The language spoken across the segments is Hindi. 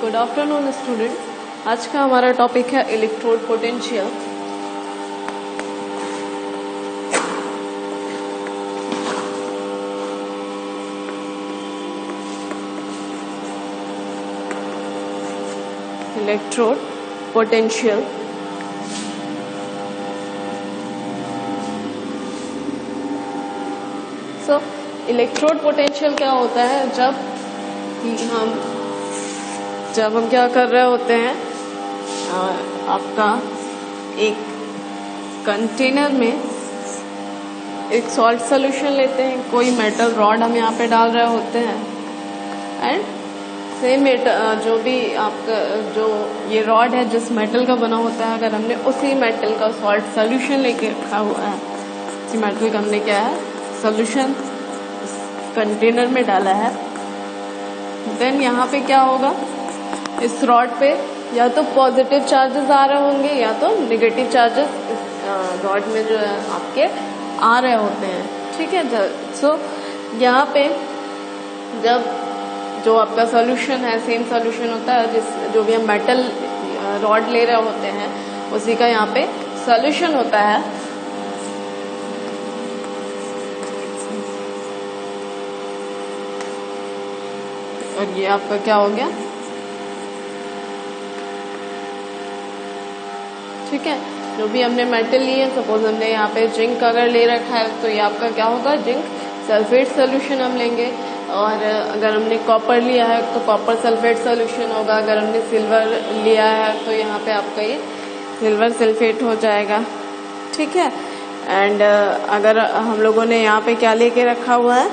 Good afternoon student. आज का हमारा टॉपिक है electrode potential. Electrode potential electrode potential क्या होता है? जब हम क्या कर रहे होते हैं, आपका एक कंटेनर में एक सॉल्ट सोल्यूशन लेते हैं, कोई मेटल रॉड हम यहाँ पे डाल रहे होते हैं एंड सेम जो भी आपका जो ये रॉड है जिस मेटल का बना होता है, अगर हमने उसी मेटल का सॉल्ट सोल्यूशन लेके रखा हुआ है, उसी मेटल का हमने क्या है सोल्यूशन कंटेनर में डाला है, देन यहाँ पे क्या होगा, इस रॉड पे या तो पॉजिटिव चार्जेस आ रहे होंगे या तो नेगेटिव चार्जेस इस रॉड में जो है आपके आ रहे होते हैं। ठीक है। सो यहाँ पे जब जो आपका सॉल्यूशन है सेम सॉल्यूशन होता है, जो भी हम मेटल रॉड ले रहे होते हैं उसी का यहाँ पे सॉल्यूशन होता है। और ये आपका क्या हो गया, ठीक है। जो भी हमने मेटल लिए, सपोज हमने यहाँ पे जिंक अगर ले रखा है तो ये आपका क्या होगा, जिंक सल्फेट सोल्यूशन हम लेंगे। और अगर हमने कॉपर लिया है तो कॉपर सल्फेट सोल्यूशन होगा। अगर हमने सिल्वर लिया है तो यहाँ पे आपका ये सिल्वर सल्फेट हो जाएगा। ठीक है। एंड अगर हम लोगों ने यहाँ पे क्या लेके रखा हुआ है,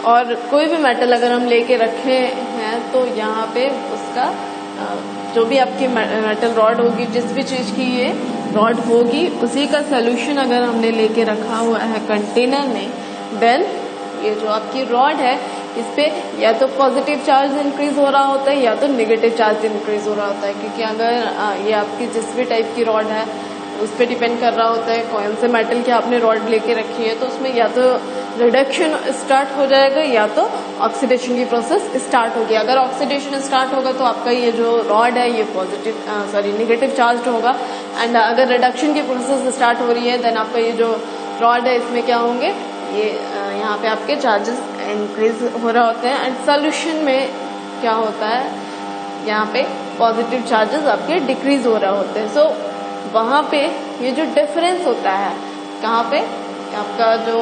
और कोई भी मेटल अगर हम लेके रखे हैं तो यहाँ पे उसका जो भी आपकी मेटल रॉड होगी, जिस भी चीज की ये रॉड होगी, उसी का सोल्यूशन अगर हमने लेके रखा हुआ है कंटेनर में, देन ये जो आपकी रॉड है इस पे या तो पॉजिटिव चार्ज इंक्रीज हो रहा होता है या तो नेगेटिव चार्ज इंक्रीज हो रहा होता है। क्योंकि अगर ये आपकी जिस भी टाइप की रॉड है उस पर डिपेंड कर रहा होता है कौन से मेटल की आपने रॉड लेके रखी है, तो उसमें या तो रिडक्शन स्टार्ट हो जाएगा या तो ऑक्सीडेशन की प्रोसेस स्टार्ट होगी। अगर ऑक्सीडेशन स्टार्ट होगा तो आपका ये जो रॉड है ये नेगेटिव चार्ज होगा। एंड अगर रिडक्शन की प्रोसेस स्टार्ट हो रही है देन आपका ये जो रॉड है इसमें क्या होंगे, ये यहाँ पे आपके चार्जेस इंक्रीज हो रहे होते हैं। एंड सोल्यूशन में क्या होता है, यहाँ पे पॉजिटिव चार्जेस आपके डिक्रीज हो रहे होते हैं। सो वहाँ पे ये जो डिफरेंस होता है, कहाँ पे आपका जो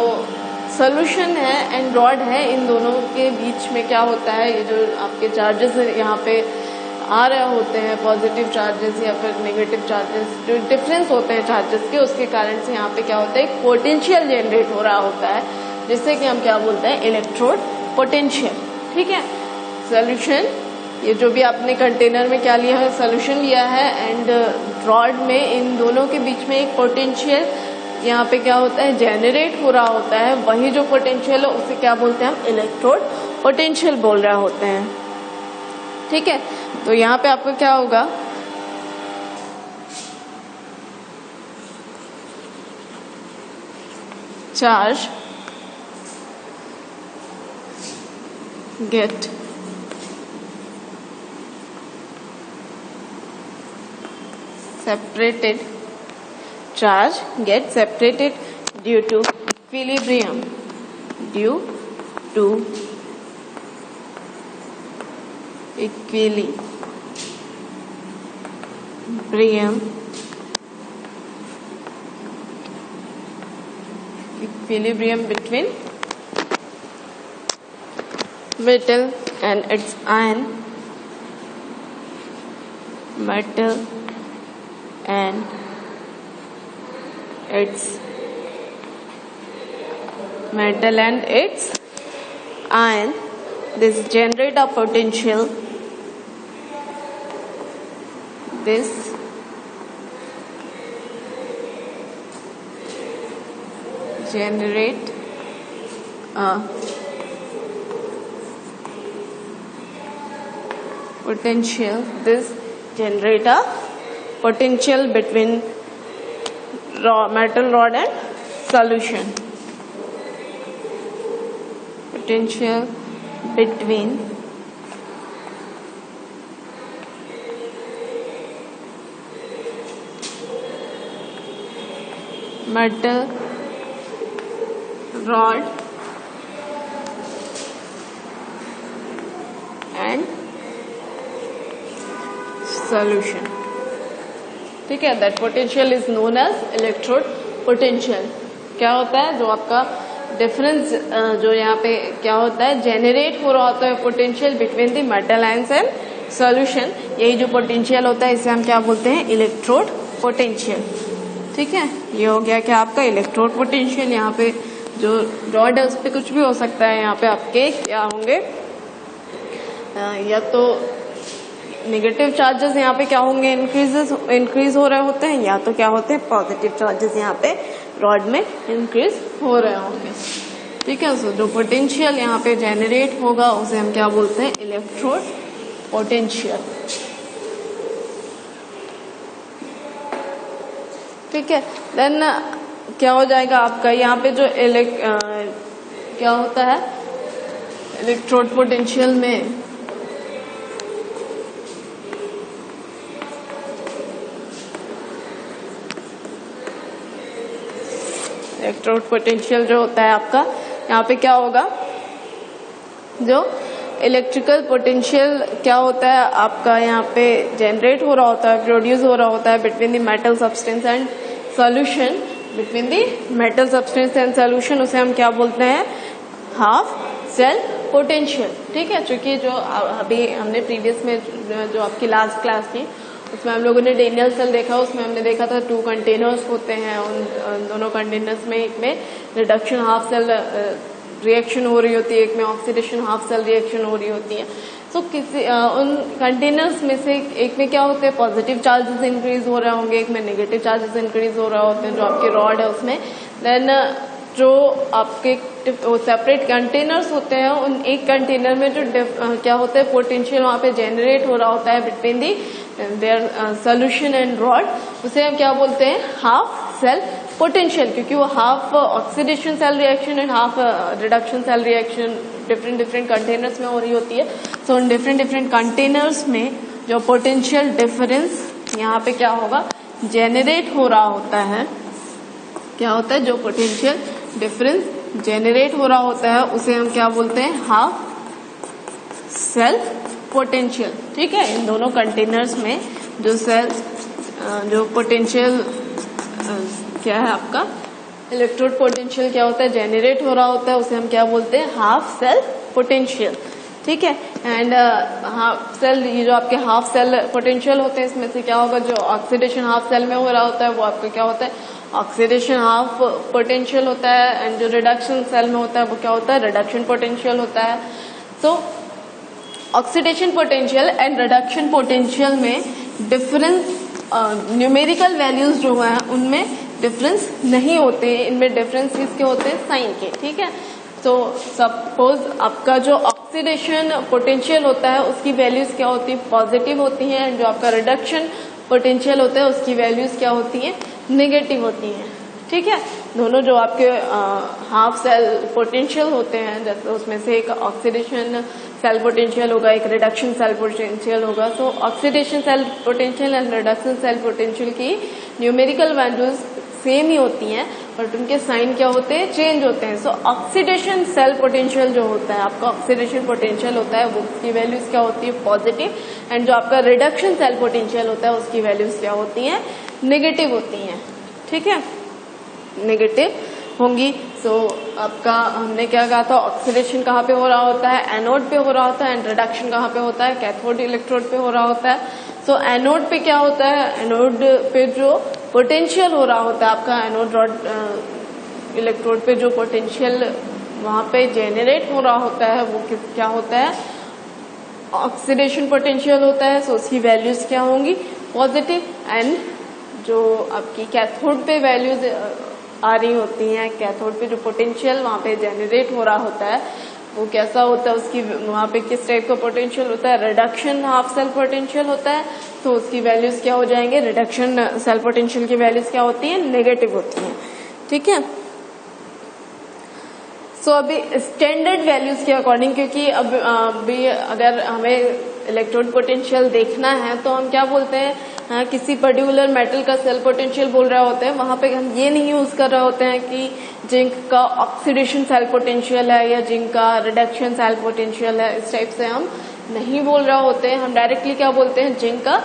सोल्यूशन है एंड रॉड है, इन दोनों के बीच में क्या होता है, ये जो आपके चार्जेस यहाँ पे आ रहे होते हैं, पॉजिटिव चार्जेस या फिर नेगेटिव चार्जेस, जो डिफरेंस होते हैं चार्जेस के, उसके कारण से यहाँ पे क्या होता है, एक पोटेंशियल जनरेट हो रहा होता है, जिससे कि हम क्या बोलते हैं, इलेक्ट्रोड पोटेंशियल। ठीक है। सोल्यूशन, ये जो भी आपने कंटेनर में क्या लिया है, सोल्यूशन लिया है, एंड रॉड में इन दोनों के बीच में एक पोटेंशियल यहाँ पे क्या होता है, जेनरेट हो रहा होता है। वही जो पोटेंशियल है उसे क्या बोलते हैं, हम इलेक्ट्रोड पोटेंशियल बोल रहे होते हैं। ठीक है। तो यहाँ पे आपको क्या होगा, charge get separated, charge gets separated due to equilibrium, due to equilibrium between metal and its ion, metal and its ion, this generate a potential, this generate a potential, this generate a potential between metal rod and solution. Potential between metal rod and solution. ठीक है, that potential is known as electrode potential. क्या होता है, जो आपका डिफरेंस जो यहाँ पे क्या होता है, जेनरेट हो रहा होता है potential between the metal ions and solution. यही जो पोटेंशियल होता है इसे हम क्या बोलते हैं, इलेक्ट्रोड पोटेंशियल। ठीक है, ये हो गया क्या आपका इलेक्ट्रोड पोटेंशियल। यहाँ पे जो रॉड है उस पर कुछ भी हो सकता है। यहाँ पे आपके क्या होंगे, या तो नेगेटिव चार्जेस यहाँ पे क्या होंगे, इंक्रीज हो रहे होते हैं, या तो क्या होते हैं पॉजिटिव चार्जेस यहाँ पे रॉड में इंक्रीज हो रहे होंगे। ठीक है, सो जो पोटेंशियल यहाँ पे जेनरेट होगा उसे हम क्या बोलते हैं, इलेक्ट्रोड पोटेंशियल। ठीक है, देन क्या हो जाएगा आपका यहाँ पे जो क्या होता है इलेक्ट्रोड पोटेंशियल में, इलेक्ट्रोड पोटेंशियल जो होता है आपका, यहाँ पे क्या होगा, जो इलेक्ट्रिकल पोटेंशियल क्या होता है आपका यहाँ पे जनरेट हो रहा होता है, प्रोड्यूस हो रहा होता है between the metal substance and solution, between the metal substance and solution, उसे हम क्या बोलते हैं, हाफ सेल पोटेंशियल। ठीक है, चूंकि जो अभी हमने प्रीवियस में जो आपकी लास्ट क्लास थी उसमें हम लोगों ने डेनियल सेल देखा, उसमें हमने देखा था 2 कंटेनर्स होते हैं, उन दोनों कंटेनर्स में एक में रिडक्शन हाफ सेल रिएक्शन हो रही होती है, एक में ऑक्सीडेशन हाफ सेल रिएक्शन हो रही होती है। तो किसी उन कंटेनर्स में से एक में क्या होते हैं, पॉजिटिव चार्जेस इंक्रीज हो रहे होंगे, एक में नेगेटिव चार्जेस इंक्रीज हो रहे होते हैं जो आपके रॉड है उसमें। देन जो आपके सेपरेट कंटेनर्स होते हैं, उन एक कंटेनर में जो क्या होता है पोटेंशियल वहां पे जेनरेट हो रहा होता है between the their solution and rod, उसे हम क्या बोलते हैं, हाफ सेल पोटेंशियल, क्योंकि वो half oxidation cell reaction and half reduction cell reaction different containers में हो रही होती है। सो उन डिफरेंट कंटेनर्स में जो पोटेंशियल डिफरेंस यहाँ पे क्या होगा, जेनरेट हो रहा होता है, क्या होता है, जो पोटेंशियल डिफरेंस जेनरेट हो रहा होता है उसे हम क्या बोलते हैं, हाफ सेल पोटेंशियल। ठीक है, इन दोनों कंटेनर्स में जो जो पोटेंशियल क्या है आपका इलेक्ट्रोड पोटेंशियल क्या होता है, जेनरेट हो रहा होता है, उसे हम क्या बोलते हैं, हाफ सेल पोटेंशियल। ठीक है, एंड हाफ सेल, ये जो आपके हाफ सेल पोटेंशियल होते हैं इसमें से क्या होगा, जो ऑक्सीडेशन हाफ सेल में हो रहा होता है वो आपका क्या होता है, ऑक्सीडेशन हाफ पोटेंशियल होता है, एंड जो रिडक्शन सेल में होता है वो क्या होता है, रिडक्शन पोटेंशियल होता है। तो oxidation potential and reduction potential में डिफरेंस न्यूमेरिकल वैल्यूज जो है उनमें डिफरेंस नहीं होते, इनमें डिफरेंस किसके होते हैं, साइन के। ठीक है, तो सपोज आपका जो ऑक्सीडेशन पोटेंशियल होता है उसकी वैल्यूज क्या होती है, पॉजिटिव होती हैं, एंड जो आपका रिडक्शन पोटेंशियल होता है उसकी वैल्यूज क्या होती हैं, नेगेटिव होती हैं। ठीक है, दोनों जो आपके हाफ सेल पोटेंशियल होते हैं, जैसे उसमें से एक ऑक्सीडेशन सेल पोटेंशियल होगा, एक रिडक्शन सेल पोटेंशियल होगा। So oxidation cell potential and reduction cell potential की न्यूमेरिकल वैल्यूज सेम ही होती हैं, बट उनके साइन क्या होते हैं, चेंज होते हैं। सो ऑक्सीडेशन सेल पोटेंशियल जो होता है आपका, ऑक्सीडेशन पोटेंशियल होता है, वो उसकी वैल्यूज क्या होती है, पॉजिटिव, एंड जो आपका रिडक्शन सेल पोटेंशियल होता है उसकी वैल्यूज क्या होती हैं, नेगेटिव होती हैं। ठीक है, नेगेटिव होंगी। सो आपका हमने क्या कहा था, ऑक्सीडेशन कहाँ पे हो रहा होता है, एनोड पे हो रहा होता है, एंड रिडक्शन कहाँ पे होता है, कैथोड इलेक्ट्रोड पे हो रहा होता है। सो एनोड पे क्या होता है, एनोड पे जो पोटेंशियल हो रहा होता है आपका, एनोड रॉड इलेक्ट्रोड पे जो पोटेंशियल वहां पे जेनरेट हो रहा होता है वो क्या होता है, ऑक्सीडेशन पोटेंशियल होता है। सो उसकी वैल्यूज क्या होंगी, पॉजिटिव, एंड जो आपकी कैथोड पे वैल्यूज आ रही होती हैं, कैथोड पे जो पोटेंशियल वहां पे जेनरेट हो रहा होता है वो कैसा होता है, उसकी वहां पे किस टाइप का पोटेंशियल होता है, रिडक्शन हाफ सेल पोटेंशियल होता है। तो उसकी वैल्यूज क्या हो जाएंगे, रिडक्शन सेल पोटेंशियल की वैल्यूज क्या होती है, नेगेटिव होती हैं। ठीक है, सो अभी स्टैंडर्ड वैल्यूज के अकॉर्डिंग, क्योंकि अभी अगर हमें इलेक्ट्रोड पोटेंशियल देखना है तो हम क्या बोलते हैं, किसी पर्टिकुलर मेटल का सेल पोटेंशियल बोल रहे होते हैं, वहां पे हम ये नहीं यूज कर रहे होते हैं कि जिंक का ऑक्सीडेशन सेल पोटेंशियल है या जिंक का रिडक्शन सेल पोटेंशियल है, इस टाइप से हम नहीं बोल रहे होते हैं। हम डायरेक्टली क्या बोलते हैं, जिंक का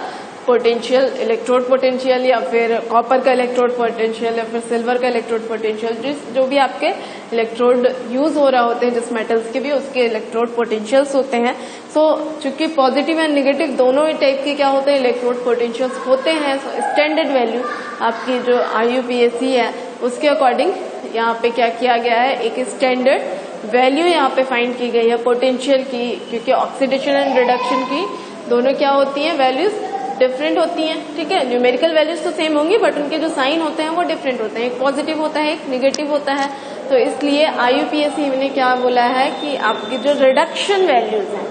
पोटेंशियल, इलेक्ट्रोड पोटेंशियल, या फिर कॉपर का इलेक्ट्रोड पोटेंशियल, या फिर सिल्वर का इलेक्ट्रोड पोटेंशियल, जो भी आपके इलेक्ट्रोड यूज हो रहा होते हैं जिस मेटल्स के भी, उसके इलेक्ट्रोड पोटेंशियल्स होते हैं। सो चूंकि पॉजिटिव एंड नेगेटिव दोनों ही टाइप के क्या होते हैं, इलेक्ट्रोड पोटेंशियल्स होते हैं। सो स्टैंडर्ड वैल्यू आपकी जो IUPAC है उसके अकॉर्डिंग यहाँ पे क्या किया गया है, एक स्टैंडर्ड वैल्यू यहाँ पे फाइंड की गई है पोटेंशियल की, क्योंकि ऑक्सीडेशन एंड रिडक्शन की दोनों क्या होती हैं, वैल्यूज डिफरेंट होती हैं। ठीक है, न्यूमेरिकल वैल्यूज तो सेम होंगी बट उनके जो साइन होते हैं वो डिफरेंट होते हैं, एक पॉजिटिव होता है एक नेगेटिव होता है। तो इसलिए IUPAC ने क्या बोला है कि आपकी जो रिडक्शन वैल्यूज हैं,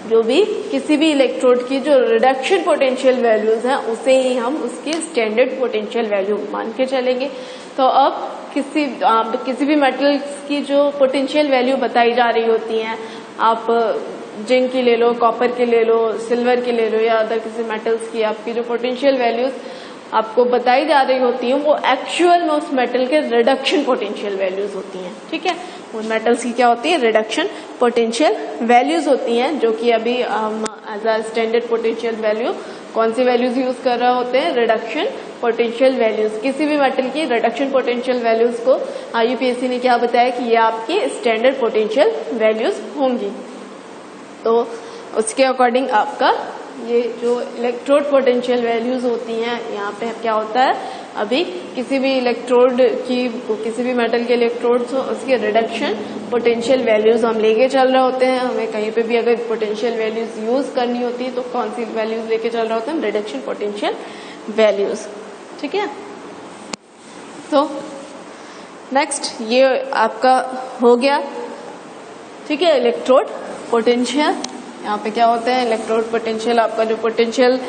जो भी किसी भी इलेक्ट्रोड की जो रिडक्शन पोटेंशियल वैल्यूज हैं, उसे ही हम उसकी स्टैंडर्ड पोटेंशियल वैल्यू मान के चलेंगे। तो अब किसी भी मेटल्स की जो पोटेंशियल वैल्यू बताई जा रही होती है, आप जिंक की ले लो, कॉपर की ले लो, सिल्वर की ले लो, या अदर किसी मेटल्स की आपकी जो पोटेंशियल वैल्यूज आपको बताई जा रही होती हैं, वो एक्चुअल में उस मेटल के रिडक्शन पोटेंशियल वैल्यूज होती हैं। ठीक है, उन मेटल्स की क्या होती है, रिडक्शन पोटेंशियल वैल्यूज होती हैं, जो कि अभी हम as a standard potential value कौन सी वैल्यूज यूज कर रहे होते हैं, रिडक्शन पोटेंशियल वैल्यूज। किसी भी मेटल की रिडक्शन पोटेंशियल वैल्यूज को IUPAC ने क्या बताया कि ये आपकी स्टैंडर्ड पोटेंशियल वैल्यूज होंगी। तो उसके अकॉर्डिंग आपका ये जो इलेक्ट्रोड पोटेंशियल वैल्यूज होती हैं, यहाँ पे क्या होता है, अभी किसी भी इलेक्ट्रोड की, किसी भी मेटल के इलेक्ट्रोड्स हो, उसके रिडक्शन पोटेंशियल वैल्यूज हम लेके चल रहे होते हैं। हमें कहीं पे भी अगर पोटेंशियल वैल्यूज यूज करनी होती है तो कौन सी वैल्यूज लेके चल रहे होते हैं, रिडक्शन पोटेंशियल वैल्यूज। ठीक है, तो नेक्स्ट ये आपका हो गया। ठीक है, इलेक्ट्रोड पोटेंशियल, यहाँ पे क्या होते हैं, इलेक्ट्रोड पोटेंशियल, आपका जो पोटेंशियल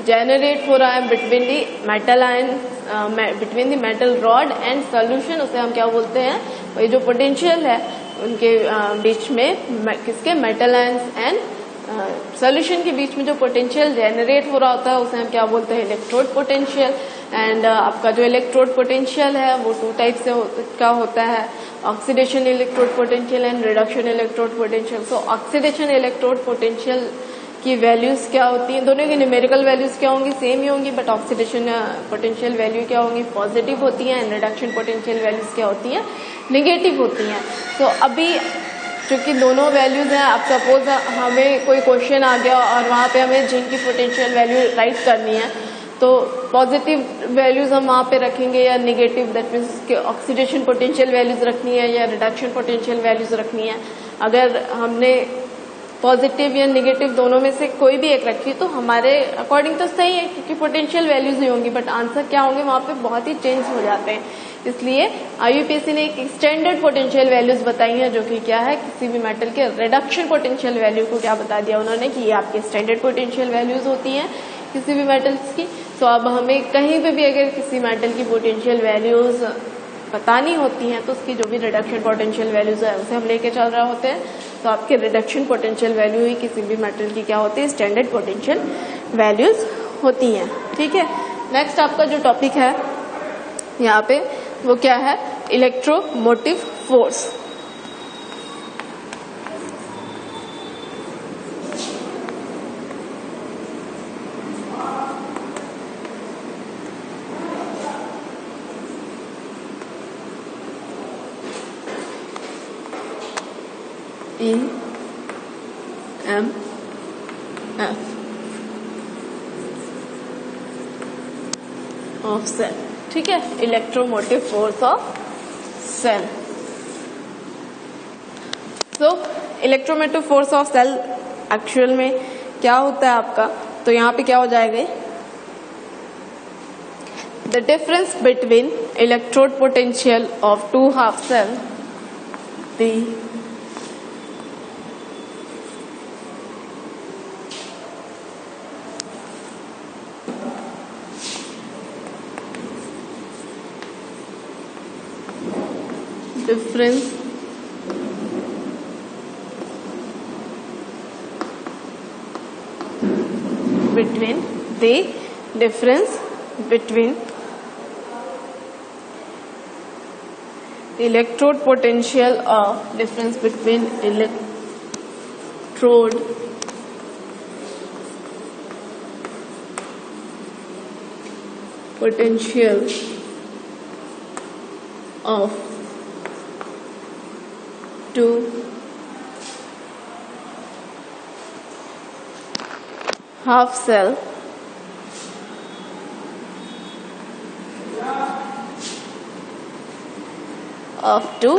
जेनरेट हो रहा है between the metal ion, between the metal rod and solution, उसे हम क्या बोलते हैं, वही जो पोटेंशियल है उनके बीच में, किसके, मेटल आयंस एंड सॉल्यूशन के बीच में जो पोटेंशियल जेनरेट हो रहा होता है उसे हम क्या बोलते हैं, इलेक्ट्रोड पोटेंशियल। एंड आपका जो इलेक्ट्रोड पोटेंशियल है वो टू टाइप से का होता है, oxidation electrode potential and reduction electrode potential. So oxidation electrode potential की वैल्यूज क्या होती हैं, दोनों की न्यूमेरिकल वैल्यूज क्या होंगी, सेम ही होंगी, बट ऑक्सीडेशन पोटेंशियल वैल्यू क्या होंगी, पॉजिटिव होती हैं, एंड रिडक्शन पोटेंशियल वैल्यूज क्या होती हैं, निगेटिव होती हैं। तो अभी चूंकि दोनों वैल्यूज हैं, आप सपोज हमें कोई क्वेश्चन आ गया और वहां पे हमें जिंक की पोटेंशियल वैल्यू राइट करनी है, तो पॉजिटिव वैल्यूज हम वहां पे रखेंगे या negative, that means oxidation potential values रखनी है या रिडक्शन पोटेंशियल वैल्यूज रखनी है। अगर हमने पॉजिटिव या निगेटिव दोनों में से कोई भी एक रखी तो हमारे अकॉर्डिंग तो सही है, क्योंकि पोटेंशियल वैल्यूज ही होंगी, बट आंसर क्या होंगे वहां पे बहुत ही चेंज हो जाते हैं। इसलिए IUPAC ने एक स्टैंडर्ड पोटेंशियल वैल्यूज बताई हैं, जो कि क्या है, किसी भी मेटल के रिडक्शन पोटेंशियल वैल्यू को क्या बता दिया उन्होंने कि ये आपकी स्टैंडर्ड पोटेंशियल वैल्यूज होती हैं किसी भी मेटल्स की। तो अब हमें कहीं पे भी अगर किसी मेटल की पोटेंशियल वैल्यूज बतानी होती हैं तो उसकी जो भी रिडक्शन पोटेंशियल वैल्यूज है उसे हम लेके चल रहे होते हैं। तो आपके रिडक्शन पोटेंशियल वैल्यू ही किसी भी मेटल की क्या होती है, स्टैंडर्ड पोटेंशियल वैल्यूज होती हैं। ठीक है, नेक्स्ट आपका जो टॉपिक है यहाँ पे वो क्या है, electromotive force. EMF of cell. ठीक है, electromotive force of cell. So electromotive force of cell actual में क्या होता है आपका, तो यहाँ पे क्या हो जाएगा, the difference between electrode potential of two half cell, the difference between electrode potential of difference between electrode potential of two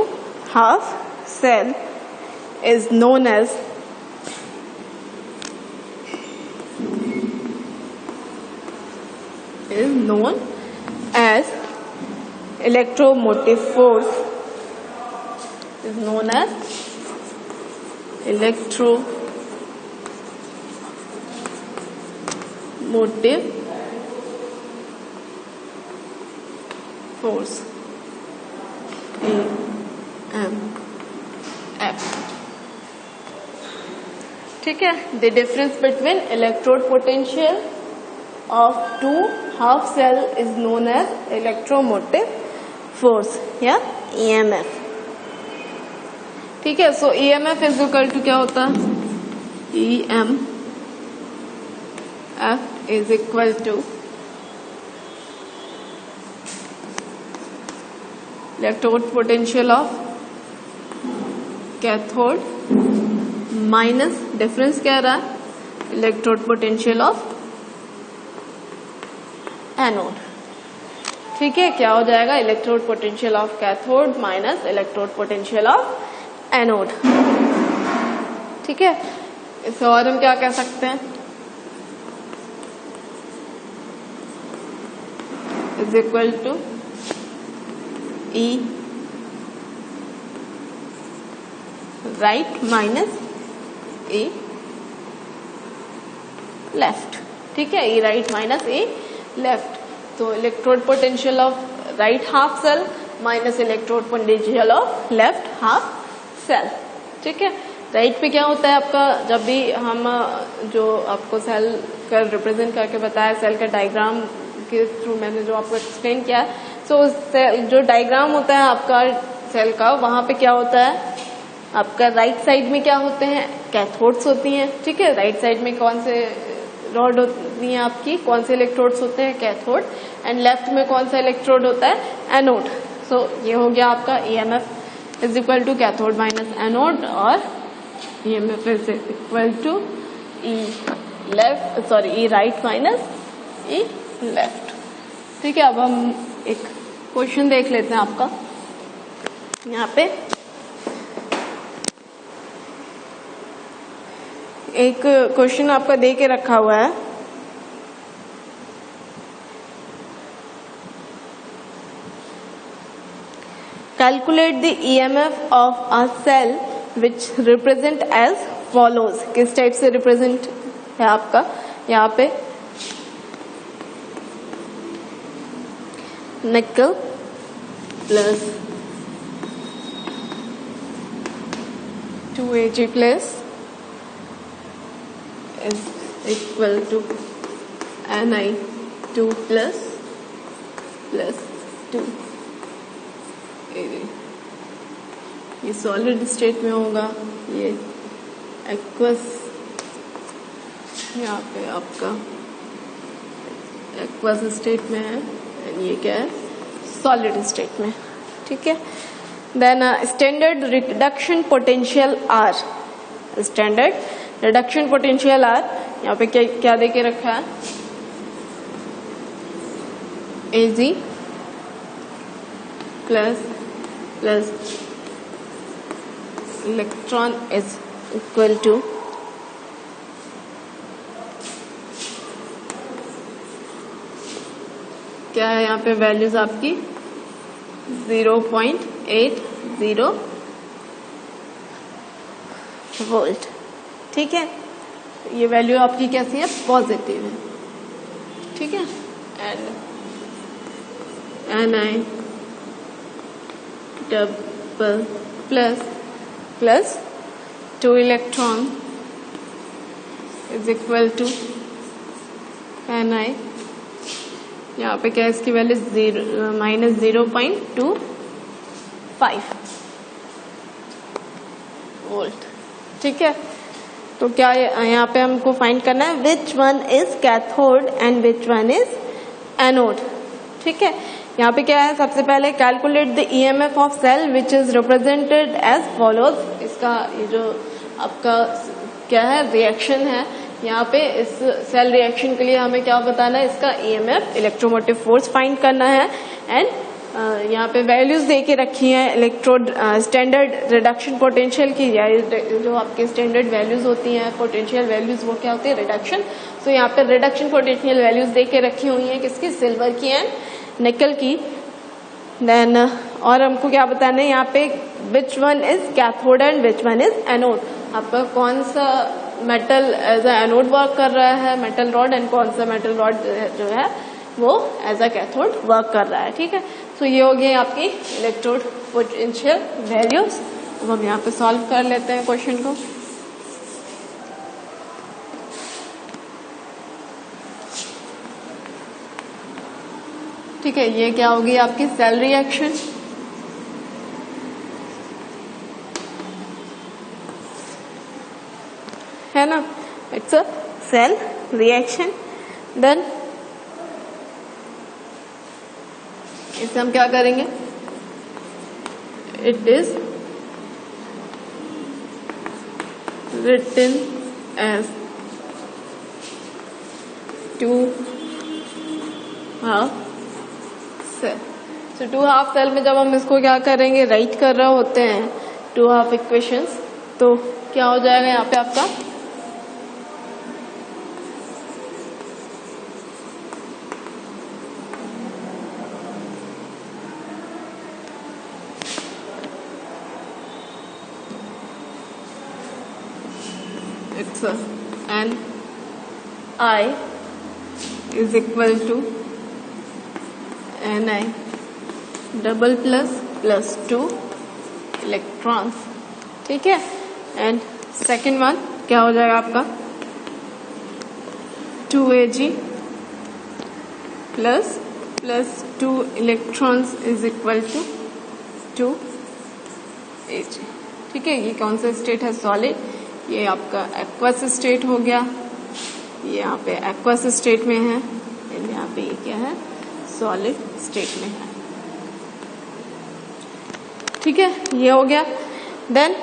half cell is known as electromotive force, is known as electromotive force, EMF. ठीक है, the difference between electrode potential of two half cell is known as electromotive force या EMF. ठीक है, so EMF is equal to क्या होता है? EMF is equal to electrode potential of cathode minus difference क्या रहा है? Electrode potential of anode. ठीक है, क्या हो जाएगा? Electrode potential of cathode minus electrode potential of anode. ठीक है, इसे और हम क्या कह सकते हैं? Is equal to E right minus A left. ठीक है, E right minus A left. तो electrode potential of right half cell minus electrode potential of left half cell. ठीक है, राइट पे क्या होता है आपका? जब भी हम जो आपको सेल का रिप्रेजेंट करके बताया, सेल का डायग्राम के थ्रू मैंने जो आपको एक्सप्लेन किया, सो जो डायग्राम होता है आपका सेल का, वहां पे क्या होता है आपका? राइट साइड में क्या होते हैं? कैथोड्स होती हैं. ठीक है, राइट साइड में कौन से रॉड होती हैं आपकी? कौन से इलेक्ट्रोड्स होते हैं? कैथोड. एंड लेफ्ट में कौन सा इलेक्ट्रोड होता है? एनोड. सो ये हो गया आपका EMF is equal to cathode minus anode, और EMF is equal to E right minus E left. ठीक है, अब हम एक क्वेश्चन देख लेते हैं आपका. यहाँ पे एक क्वेश्चन आपका दे के रखा हुआ है. Calculate the EMF of a cell which represent as follows. किस टाइप से रिप्रेजेंट है आपका? यहाँ पे nickel plus 2Ag plus is equal to Ni2 plus 2. ये सॉलिड स्टेट में होगा, ये एक्वस यहाँ पे आपका एक्वस स्टेट में है, एंड ये क्या है? सॉलिड स्टेट में. ठीक है, then standard reduction potential are. Standard reduction potential are यहाँ पे क्या देके रखा है? Ag plus electron is equal to क्या है यहाँ पे? वैल्यूज आपकी 0.80 वोल्ट. ठीक है, ये वैल्यू आपकी कैसी है? पॉजिटिव है. ठीक है, and Ni double plus 2 electron is equal to Ni, यहाँ पे क्या है इसकी वैल्यू -0.25 वोल्ट। ठीक है, तो क्या यहाँ पे हमको फाइंड करना है which one is cathode and which one is anode. ठीक है, यहाँ पे क्या है, सबसे पहले calculate the EMF of cell which is represented as follows. इसका ये जो आपका क्या है रिएक्शन है, यहाँ पे इस सेल रिएक्शन के लिए हमें क्या बताना है, इसका ईएमएफ इलेक्ट्रोमोटिव फोर्स फाइंड करना है। एंड यहाँ पे वैल्यूज दे के रखी हैं इलेक्ट्रोड स्टैंडर्ड रिडक्शन पोटेंशियल की, या जो आपके स्टैंडर्ड वैल्यूज होती हैं पोटेंशियल वैल्यूज, वो क्या होती है रिडक्शन। तो यहाँ पे रिडक्शन पोटेंशियल वैल्यूज दे के रखी हुई हैं किसकी, सिल्वर की एंड निकल की। देन और हमको क्या बताना है यहाँ पे which one is cathode and which one is anode. आपका कौन सा metal as a anode work कर रहा है, मेटल रॉड, एंड कौन सा मेटल रॉड जो है वो एज अ कैथोड वर्क कर रहा है। ठीक है, तो ये हो गई आपकी इलेक्ट्रोड पोटेंशियल वैल्यूज। अब हम यहाँ पे सॉल्व कर लेते हैं क्वेश्चन को। ठीक है, ये क्या होगी आपकी सेल रिएक्शन। है ना, it's a cell reaction. Then इसे हम क्या करेंगे, it is written as 2½ cell. तो 2½ सेल में जब हम इसको क्या करेंगे, राइट कर रहे होते हैं 2½ इक्वेशंस, तो क्या हो जाएगा यहाँ पे आपका it's Ni is equal to Ni double plus 2 electrons. ठीक है, एंड सेकेंड वन क्या हो जाएगा आपका 2Ag plus 2 electrons is equal to 2Ag। ठीक है, ये कौन सा स्टेट है, सॉलिड। ये आपका एक्वस स्टेट हो गया, ये यहाँ पे एक्वस स्टेट में है, यहाँ पे ये क्या है सॉलिड स्टेट में है। ठीक है, ये हो गया। देन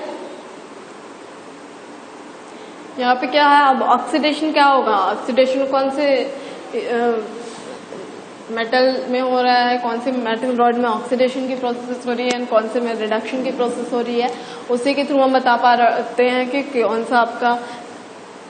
यहाँ पे क्या है, अब ऑक्सीडेशन क्या होगा, ऑक्सीडेशन कौन से मेटल में हो रहा है, कौन से मेटल रॉड में ऑक्सीडेशन की प्रोसेस हो रही है, कौन से में रिडक्शन की प्रोसेस हो रही है, उसी के थ्रू हम बता पाते हैं कि कौन सा आपका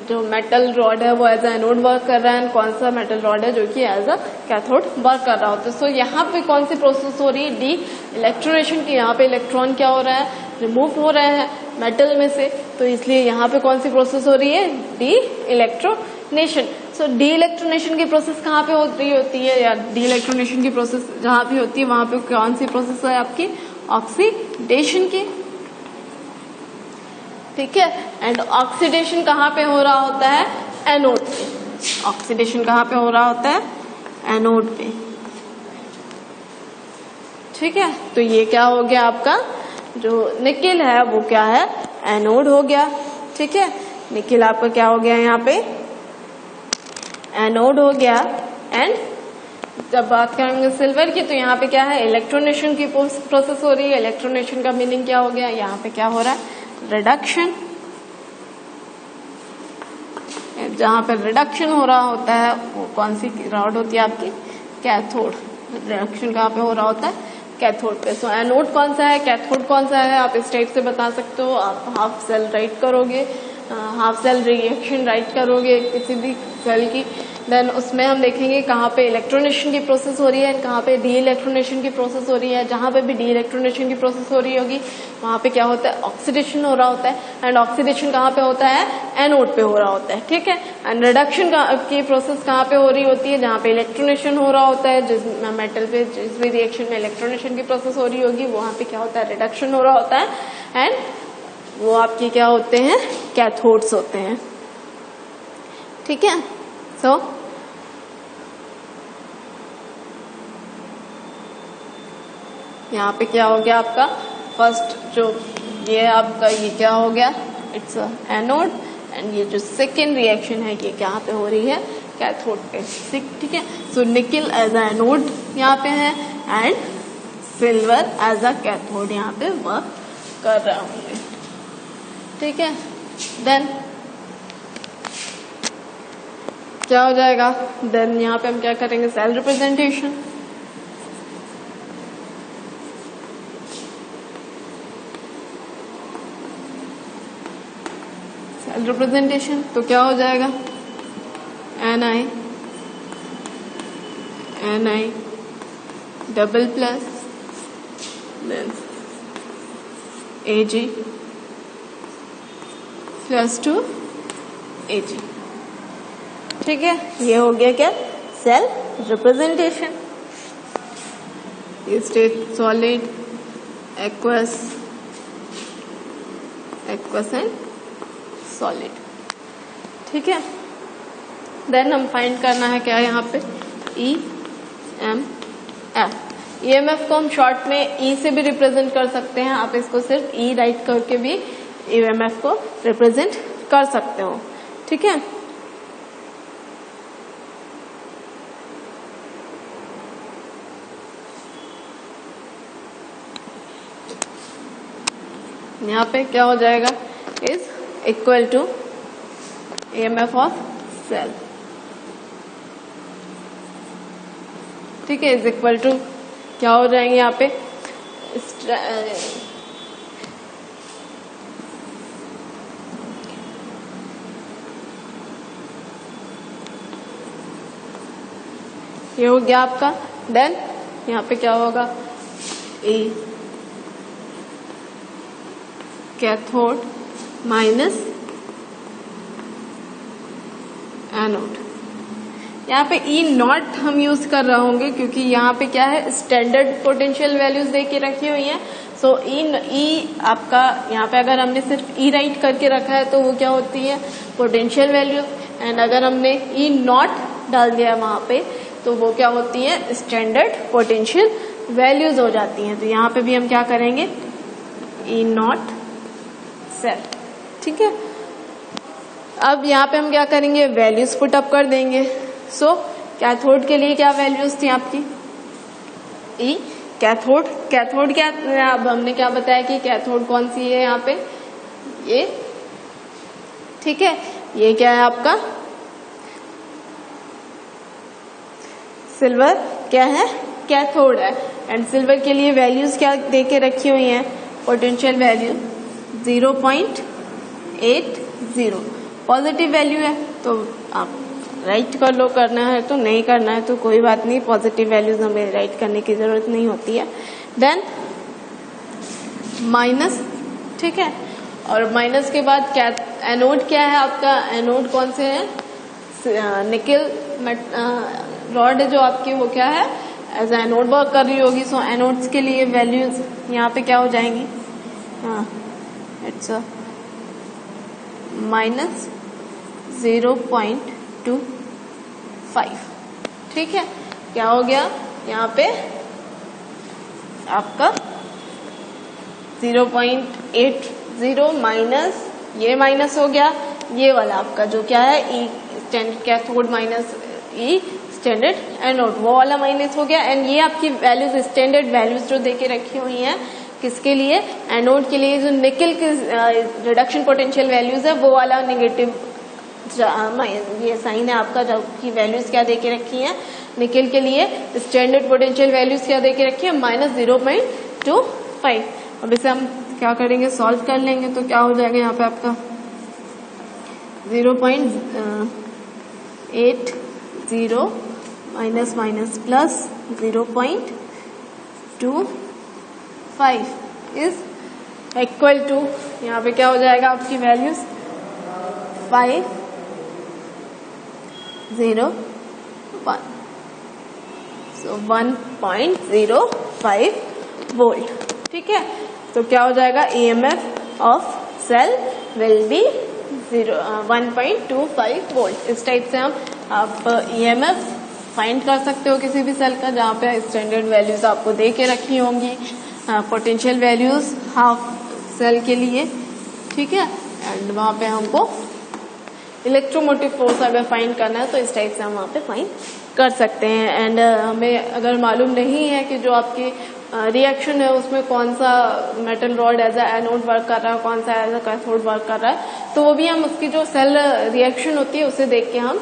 जो मेटल रॉड है वो एज अ एनोड वर्क कर रहा है, कौन सा मेटल रॉड है जो कि एज अ कैथोड वर्क कर रहा होता है। सो यहाँ पे कौन सी प्रोसेस हो रही है, डी इलेक्ट्रोनेशन की। यहाँ पे इलेक्ट्रॉन क्या हो रहा है, रिमूव हो रहे हैं मेटल में से, तो इसलिए यहाँ पे कौन सी प्रोसेस हो रही है, डी इलेक्ट्रोनेशन। सो डी इलेक्ट्रोनेशन की प्रोसेस कहाँ पे होती है, या डी इलेक्ट्रोनेशन की प्रोसेस जहाँ भी होती है वहां पे कौन सी प्रोसेस है आपकी, ऑक्सीडेशन की। ठीक है, एंड ऑक्सीडेशन कहाँ पे हो रहा होता है, एनोड पे। ऑक्सीडेशन कहाँ पे हो रहा होता है, एनोड पे। ठीक है, तो ये क्या हो गया आपका जो निकेल है वो क्या है, एनोड हो गया। ठीक है, निकेल आपका क्या हो गया यहाँ पे, एनोड हो गया। एंड जब बात करेंगे सिल्वर की, तो यहाँ पे क्या है, इलेक्ट्रोनेशन की प्रोसेस हो रही है। इलेक्ट्रोनेशन का मीनिंग क्या हो गया, यहाँ पे क्या हो रहा है, रिडक्शन। जहाँ पे रिडक्शन हो रहा होता है वो कौन सी रॉड होती है आपकी, कैथोड। रिडक्शन कहाँ पे हो रहा होता है, कैथोड पे। सो एनोड कौन सा है, कैथोड कौन सा है, आप इस टाइप से बता सकते हो। आप हाफ सेल राइट करोगे, हाफ सेल रिएक्शन राइट करोगे किसी भी सेल की, देन उसमें हम देखेंगे कहाँ पे इलेक्ट्रोनेशन की प्रोसेस हो रही है, कहाँ पे डी इलेक्ट्रोनेशन की प्रोसेस हो रही है। जहाँ पे भी डी इलेक्ट्रोनेशन की प्रोसेस हो रही होगी वहाँ पे क्या होता है, ऑक्सीडेशन हो रहा होता है। एंड ऑक्सीडेशन कहाँ पे होता है, एनोड पे हो रहा होता है। ठीक है, एंड रिडक्शन की प्रोसेस कहाँ पे हो रही होती है, जहाँ पे इलेक्ट्रोनेशन हो रहा होता है। जिस मेटल पे जिस भी रिएक्शन में इलेक्ट्रोनेशन की प्रोसेस हो रही होगी वहाँ पे क्या होता है, रिडक्शन हो रहा होता है। एंड वो आपके क्या होते हैं, कैथोड्स होते हैं। ठीक है, सो यहाँ पे क्या हो गया आपका फर्स्ट जो ये आपका ये क्या हो गया, इट्स एनोड, एंड ये जो सेकेंड रिएक्शन है ये क्या पे हो रही है, कैथोड पे, ठीक है। सो निकल एज अ एनोड यहाँ पे है and silver as a cathode यहाँ पे वर्क कर रहे होंगे, ठीक है। देन क्या हो जाएगा, देन यहाँ पे हम क्या करेंगे, सेल रिप्रेजेंटेशन। सेल रिप्रेजेंटेशन तो क्या हो जाएगा, Ni double plus then Ag plus 2 Ag, ठीक है। ये हो गया क्या, सेल रिप्रेजेंटेशन। ये state solid, aqueous and solid, ठीक है। देन हम फाइंड करना है क्या यहाँ पे, EMF। EMF को हम शॉर्ट में E से भी रिप्रेजेंट कर सकते हैं, आप इसको सिर्फ E राइट करके भी EMF को रिप्रेजेंट कर सकते हो, ठीक है। यहाँ पे क्या हो जाएगा, is equal to EMF of cell, ठीक है, इज इक्वल टू क्या हो जाएंगे यहाँ पे, ये हो गया आपका। देन यहाँ पे क्या होगा, E कैथोड माइनस एनोड। यहाँ पे E नॉट हम यूज कर रहे होंगे क्योंकि यहाँ पे क्या है, स्टैंडर्ड पोटेंशियल वैल्यूज दे के रखी हुई हैं। सो E आपका यहाँ पे अगर हमने सिर्फ E राइट करके रखा है तो वो क्या होती है, पोटेंशियल वैल्यूज, एंड अगर हमने E नॉट डाल दिया वहां पे तो वो क्या होती है, स्टैंडर्ड पोटेंशियल वैल्यूज हो जाती हैं। तो यहाँ पे भी हम क्या करेंगे, E नॉट सेल, ठीक है। अब यहाँ पे हम क्या करेंगे, वैल्यूज पुट अप कर देंगे। सो कैथोड के लिए क्या वैल्यूज थी आपकी, E कैथोड क्या, अब हमने क्या बताया कि कैथोड कौन सी है यहाँ पे, ये, ठीक है। ये क्या है आपका सिल्वर, क्या है, कैथोड है, एंड सिल्वर के लिए वैल्यूज क्या दे के रखी हुई हैं, पोटेंशियल वैल्यू 0.80, पॉजिटिव वैल्यू है तो आप राइट कर लो, करना है तो, नहीं करना है तो कोई बात नहीं, पॉजिटिव वैल्यूज हमें राइट करने की जरूरत नहीं होती है। देन माइनस, ठीक है, और माइनस के बाद एनोड क्या है आपका, एनोड कौन से है, निकल रॉड जो आपकी वो क्या है, एज एनोड वर्क कर रही होगी। सो एनोड्स के लिए वैल्यूज यहाँ पे क्या हो जाएंगी, हाँ इट्स माइनस 0.25, ठीक है। क्या हो गया यहाँ पे आपका 0.80 माइनस, ये माइनस हो गया, ये वाला आपका जो क्या है E standard cathode minus E standard anode, वो वाला माइनस हो गया। एंड ये आपकी वैल्यूज, स्टैंडर्ड वैल्यूज जो देके रखी हुई हैं किसके लिए, एनोड के लिए, जो निकल की रिडक्शन पोटेंशियल वैल्यूज है वो वाला नेगेटिव ये साइन है आपका, जबकि वैल्यूज क्या देके रखी हैं, निकल के लिए स्टैंडर्ड पोटेंशियल वैल्यूज क्या देके रखी है, -0.25। अब इसे हम क्या करेंगे, सॉल्व कर लेंगे तो क्या हो जाएगा यहाँ पे आपका 0.80 minus minus plus 0.25 is equal to, यहाँ पे क्या हो जाएगा आपकी वैल्यूज 501, सो 1.05 वोल्ट, ठीक है। तो क्या हो जाएगा, EMF of cell will be 1.25 volt. इस टाइप से हम आप EMF फाइंड कर सकते हो किसी भी सेल का जहाँ पे स्टैंडर्ड वैल्यूज आपको दे के रखी होंगी। पोटेंशियल वैल्यूज हाफ सेल के लिए, ठीक है। एंड वहां पे हमको इलेक्ट्रोमोटिव फोर्स अगर फाइंड करना है तो इस टाइप से हम वहां पे फाइंड कर सकते हैं। एंड हमें अगर मालूम नहीं है कि जो आपकी रिएक्शन है उसमें कौन सा metal rod as a anode work कर रहा है, कौन सा एज अ कैथोड वर्क कर रहा है, तो वो भी हम उसकी जो सेल रिएक्शन होती है उसे देख के हम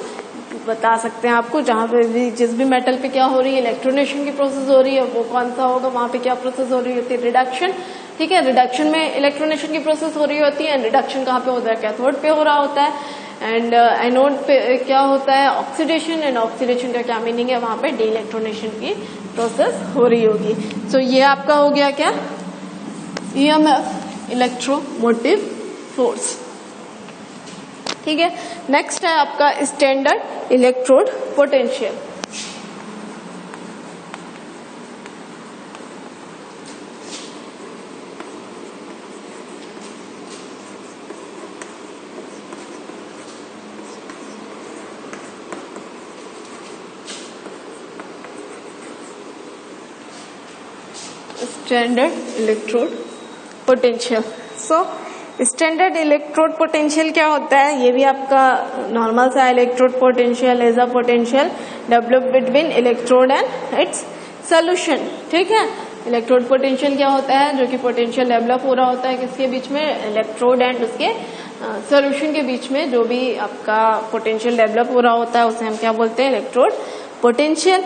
बता सकते हैं आपको। जहाँ पे भी जिस भी मेटल पे क्या हो रही है, इलेक्ट्रोनेशन की प्रोसेस हो रही है, वो कौन सा होगा, वहां पे क्या प्रोसेस हो रही होती है, रिडक्शन, ठीक है। रिडक्शन में इलेक्ट्रोनेशन की प्रोसेस हो रही होती है, एंड रिडक्शन कहाँ पे होता है, कैथोड पे हो रहा होता है। एंड एनोड पे क्या होता है, ऑक्सीडेशन, एंड ऑक्सीडेशन का क्या मीनिंग है, वहां पे डी इलेक्ट्रोनेशन की प्रोसेस हो रही होगी। सो ये आपका हो गया क्या, ईएमएफ, इलेक्ट्रोमोटिव फोर्स, ठीक है। नेक्स्ट है आपका standard electrode potential. Standard electrode potential. So standard electrode potential क्या होता है, ये भी आपका नॉर्मल सा electrode potential is a potential develop between electrode and its solution, ठीक है। इलेक्ट्रोड पोटेंशियल क्या होता है, जो कि पोटेंशियल डेवलप हो रहा होता है किसके बीच में, इलेक्ट्रोड एंड उसके सोल्यूशन के बीच में जो भी आपका पोटेंशियल डेवलप हो रहा होता है उसे हम क्या बोलते हैं, इलेक्ट्रोड पोटेंशियल।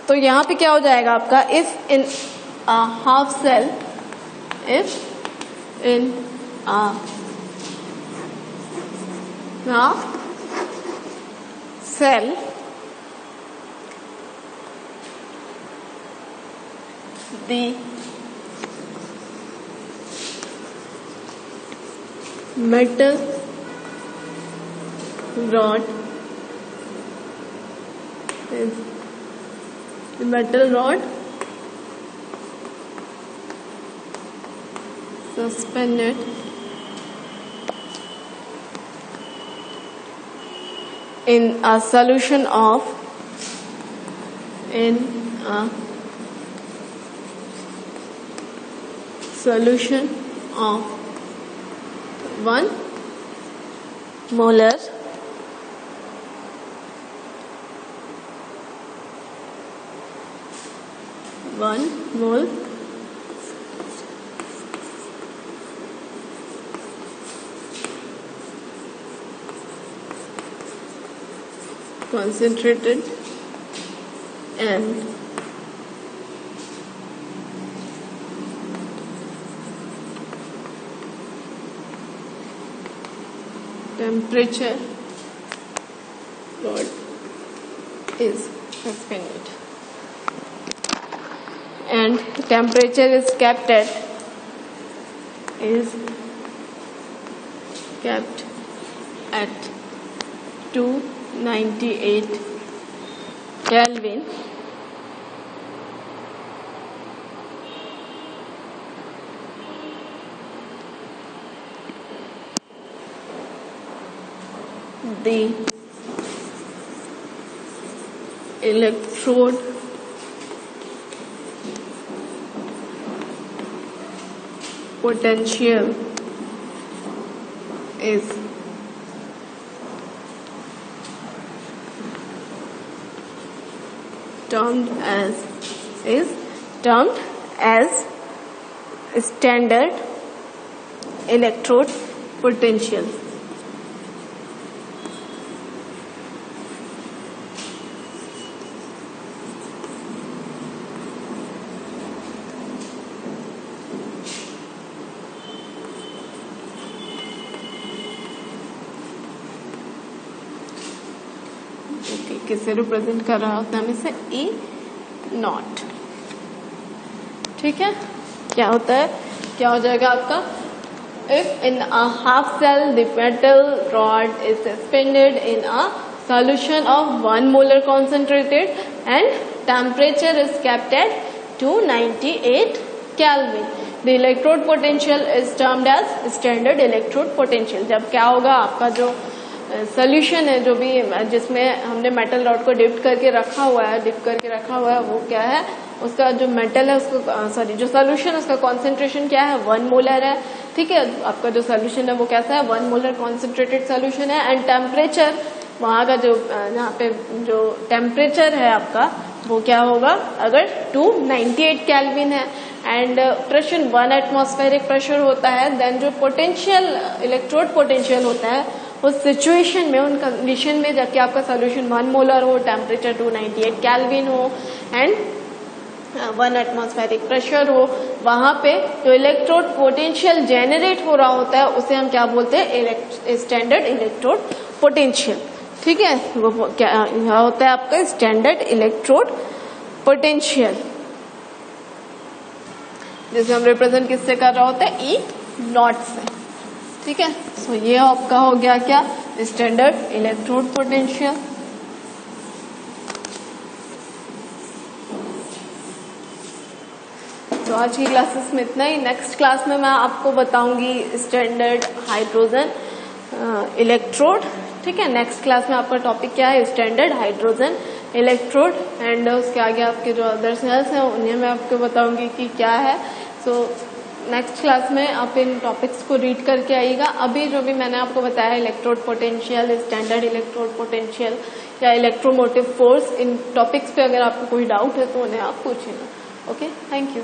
तो यहां पे क्या हो जाएगा आपका, if in half cell, if in cell the metal rod is the metal rod suspended in a solution of solution of 1 molar mole concentrated and temperature rod is suspended, and temperature is kept at 298 Kelvin. The electrode potential is termed as standard electrode potential. किसे रिप्रेजेंट कर रहा होता है हमें से E नॉट, ठीक है। क्या होता है, क्या हो जाएगा आपका, if in a half cell the metal rod is suspended in a solution of 1 molar concentrated and temperature is kept at 298 Kelvin. The electrode potential is termed as standard electrode potential. जब क्या होगा, आपका जो सोल्यूशन है जो भी जिसमें हमने मेटल रॉड को डिप करके रखा हुआ है वो क्या है, उसका जो मेटल है उसको जो सोल्यूशन उसका कॉन्सेंट्रेशन क्या है 1 मोलर है। ठीक है, आपका जो सोल्यूशन है वो कैसा है 1 मोलर कॉन्सेंट्रेटेड सोल्यूशन है। एंड टेम्परेचर वहां का जो यहाँ पे जो टेम्परेचर है आपका वो क्या होगा, अगर 298 केल्विन है एंड प्रेशर 1 एटमॉस्फेरिक प्रेशर होता है, देन जो पोटेंशियल इलेक्ट्रोड पोटेंशियल होता है उस सिचुएशन में, उन कंडीशन में जबकि आपका सोल्यूशन 1 मोलर हो, टेम्परेचर 298 केल्विन हो एंड 1 एटमॉस्फेरिक प्रेशर हो, वहां पे जो इलेक्ट्रोड पोटेंशियल जेनरेट हो रहा होता है उसे हम क्या बोलते हैं, स्टैंडर्ड इलेक्ट्रोड पोटेंशियल। ठीक है, वो क्या होता है आपका स्टैंडर्ड इलेक्ट्रोड पोटेंशियल, जिसे हम रिप्रेजेंट किससे कर रहा होता है, E0 से। ठीक है, सो ये आपका हो गया क्या, स्टैंडर्ड इलेक्ट्रोड पोटेंशियल। तो आज की क्लासेस में इतना ही। नेक्स्ट क्लास में मैं आपको बताऊंगी स्टैंडर्ड हाइड्रोजन इलेक्ट्रोड। ठीक है, नेक्स्ट क्लास में आपका टॉपिक क्या है, स्टैंडर्ड हाइड्रोजन इलेक्ट्रोड एंड उसके आगे आपके जो अदर सेल्स हैं उन्हें मैं आपको बताऊंगी कि क्या है। सो नेक्स्ट क्लास में आप इन टॉपिक्स को रीड करके आइएगा। अभी जो भी मैंने आपको बताया electrode potential, standard electrode potential या इलेक्ट्रोमोटिव फोर्स, इन टॉपिक्स पे अगर आपको कोई डाउट है तो उन्हें आप पूछेगा। Okay, thank you.